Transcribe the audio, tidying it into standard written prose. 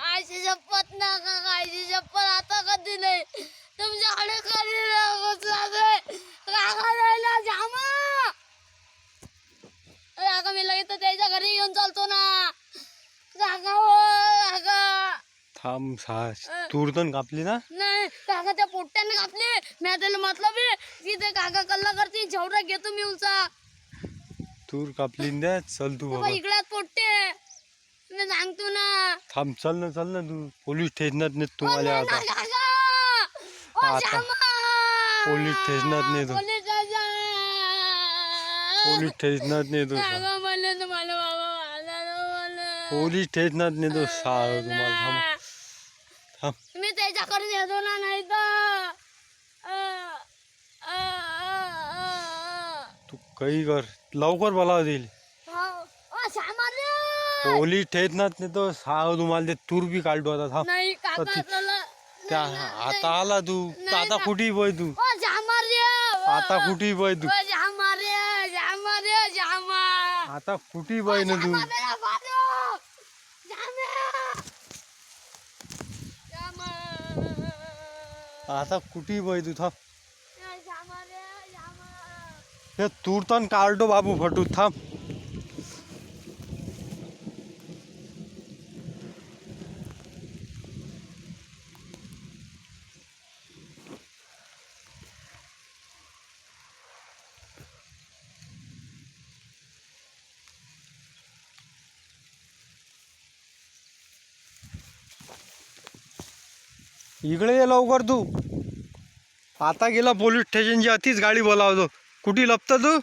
आयची शपथ ना काका, आयची शपथ आता कधी नाही तुमच्याकडे कधी काका जायला जामा काका. मी लगेच त्याच्या घरी घेऊन चालतो ना काका. हो काका थांब तूर पण कापली ना? नाही काका, त्या पोट्ट्याने कापली. मी त्याला मतलब आहे की ते काका कल्ला करते जेवढा घेतो मी उचा. तूर कापली द्या. चल तू बाबा, इकड्यात पोट्टे मी सांगतो ना. थांब, चल ना तू. पोलीस स्टेशनात नेत तुम्हाला आता. आता पोलीस स्टेशनात नेतो. पोलीस स्टेशनात नेतो. पोलीस स्टेशनात नेतो तुम्हाला. थांब. मी त्याच्याकडे येतो ना, नाही तर तू काही कर, लवकर बोलावं देईल. पोलीस स्टेशनात नेतो तुम्हाला. ते तूर बी काढतो आता. थांब. नाही काका त्या आता आला तू. आता कुठे बय तू? आता कुठे बय तू? आता कुठे बय ना तू? आता कुठे बय तू? थांब. हे तूर तर काढतो बाबू फटू. थांब. इकडे ये लवकर तू. आता गेला पोलीस स्टेशनची. अतिच गाडी बोलावतो. कुठे लपतो तू?